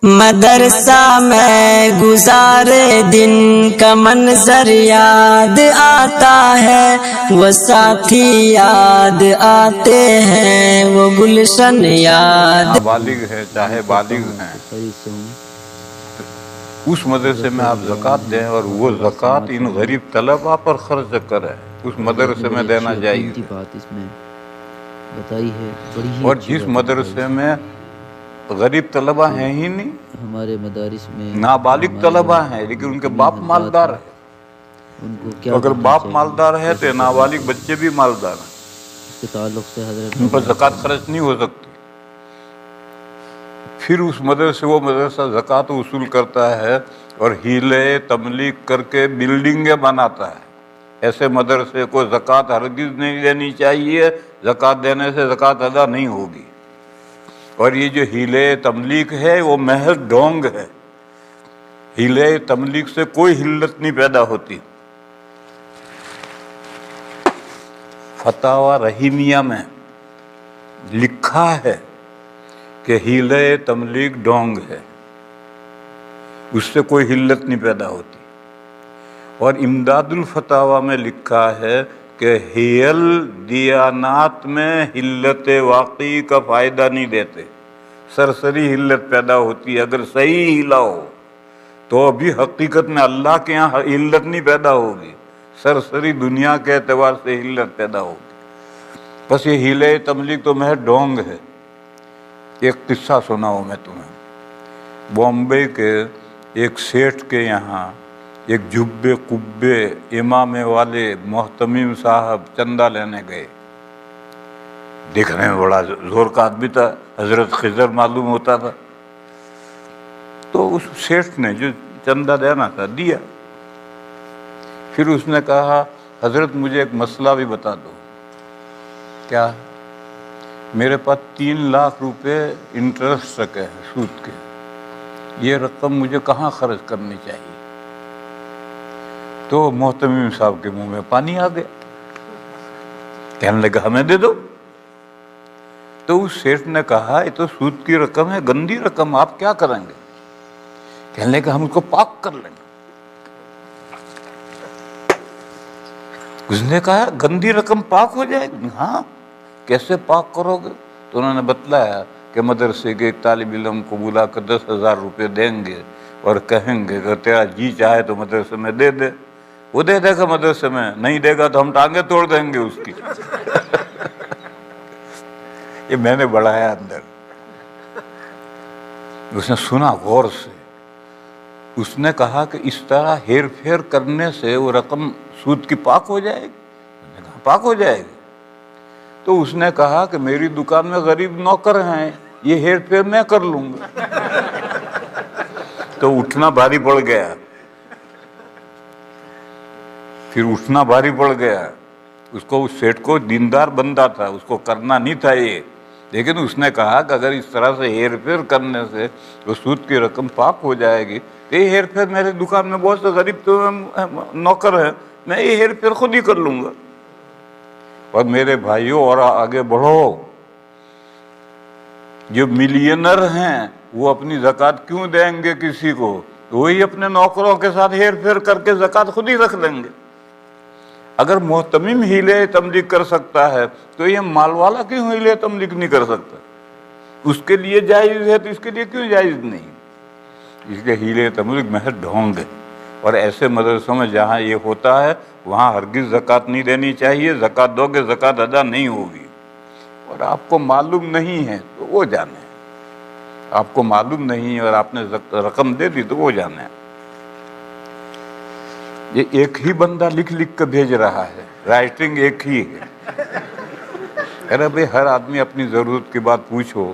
مدرسہ میں گزارے دن کا منظر یاد آتا ہے، وہ ساتھی یاد آتے ہیں، وہ گلشن یاد۔ بالغ ہے چاہے بالغ ہیں، اس مدرسے میں آپ زکوٰۃ دیں اور وہ زکوٰۃ ان غریب طلباء پر خرچ کریں، اس مدرسے میں دینا چاہیے۔ اور جس مدرسے میں غریب طلباء ہیں ہی نہیں، ہمارے مدارس میں نابالغ طلباء ہیں لیکن ان کے باپ مالدار ہیں، اگر باپ مالدار ہے تو نابالغ بچے بھی مالدار ہیں، اس کے تعلق سے حضرت ان پر زکوٰۃ خرچ نہیں ہو سکتی۔ پھر اس مدرسے وہ مدرسہ زکوٰۃ وصول کرتا ہے اور ہیلے تملیغ کر کے بلڈنگیں بناتا ہے۔ ایسے مدرسے کو زکوٰۃ ہرگز نہیں دینی چاہیے، زکوٰۃ دینے سے زکوٰۃ ادا نہیں ہوگی۔ اور یہ جو ہیلے تملیغ ہے وہ محض ڈھونگ ہے، ہیلے تملیغ سے کوئی حلت نہیں پیدا ہوتی۔ فتاوی رحیمیہ میں لکھا ہے کہ ہیلے تملیغ ڈھونگ ہے، اس سے کوئی حلت نہیں پیدا ہوتی۔ اور امداد الفتاویٰ میں لکھا ہے کہ حیل دیانات میں حلت واقعی کا فائدہ نہیں دیتے، سرسری حلت پیدا ہوتی ہے۔ اگر صحیح ہیلا ہو تو ابھی حقیقت میں اللہ کے یہاں حلت نہیں پیدا ہوگی، سرسری دنیا کے اعتبار سے حلت پیدا ہوگی۔ بس یہ ہیلے تملیغ تو محض ڈھونگ ہے۔ ایک قصہ سناؤں میں تمہیں، بامبے کے ایک سیٹھ کے یہاں ایک جبے قبے امامے والے محتمم صاحب چندہ لینے گئے۔ دیکھنے میں بڑا زور کا آدمی تھا، حضرت خضر معلوم ہوتا تھا۔ تو اس سیٹھ نے جو چندہ دینا تھا دیا۔ پھر اس نے کہا حضرت مجھے ایک مسئلہ بھی بتا دو۔ کیا؟ میرے پاس 3 لاکھ روپے انٹرسٹ رکھے ہیں سود کے، یہ رقم مجھے کہاں خرچ کرنی چاہیے؟ تو محتمم صاحب کے منہ میں پانی آ گیا، کہنے لگا ہمیں دے دو۔ تو اس سیٹھ نے کہا یہ تو سود کی رقم ہے، گندی رقم، آپ کیا کریں گے؟ کہنے لگا ہم اس کو پاک کر لیں گے۔ اس نے کہا گندی رقم پاک ہو جائے گی؟ ہاں، کیسے پاک کرو گے؟ تو انہوں نے بتلایا کہ مدرسے کے ایک طالب علم کو بلا کر 10,000 روپے دیں گے اور کہیں گے کہ تیرا جی چاہے تو مدرسے میں دے دے، وہ دے دے گا مدرسے میں، نہیں دے گا تو ہم ٹانگیں توڑ دیں گے اس کی۔ یہ میں نے بڑھایا اندر۔ اس نے سنا غور سے، اس نے کہا کہ اس طرح ہیر پھیر کرنے سے وہ رقم سود کی پاک ہو جائے گی؟ میں نے کہا پاک ہو جائے گی۔ تو اس نے کہا کہ میری دکان میں غریب نوکر ہیں، یہ ہیر پھیر میں کر لوں گا۔ تو اٹھنا بھاری پڑ گیا، پھر اٹھنا بھاری پڑ گیا اس کو۔ اس سیٹھ کو دیندار بندہ تھا، اس کو کرنا نہیں تھا یہ، لیکن اس نے کہا کہ اگر اس طرح سے ہیر پھیر کرنے سے وہ سود کی رقم پاک ہو جائے گی تو یہ ہیر پھیر، میرے دکان میں بہت سے غریب تو نوکر ہیں، میں یہ ہیر پھیر خود ہی کر لوں گا۔ اور میرے بھائیوں اور آگے بڑھو، جو ملینر ہیں وہ اپنی زکوٰۃ کیوں دیں گے کسی کو؟ وہی اپنے نوکروں کے ساتھ ہیر پھیر کر کے زکوٰۃ خود ہی رکھ لیں گے۔ اگر محتمم ہیلے تملیغ کر سکتا ہے تو یہ مال والا کیوں ہیلے تملیغ نہیں کر سکتا؟ اس کے لیے جائز ہے تو اس کے لیے کیوں جائز نہیں؟ اس کے ہیلے تملیغ محض ڈھونگ ہے۔ اور ایسے مدرسوں میں جہاں یہ ہوتا ہے وہاں ہرگز زکوٰۃ نہیں دینی چاہیے، زکوٰۃ دو گے زکوٰۃ ادا نہیں ہوگی۔ اور آپ کو معلوم نہیں ہے تو وہ جانے، آپ کو معلوم نہیں اور آپ نے رقم دے دی تو وہ جانے۔ یہ ایک ہی بندہ لکھ لکھ کر بھیج رہا ہے، رائٹنگ ایک ہی ہے۔ ارے بھائی ہر آدمی اپنی ضرورت کی بات پوچھو۔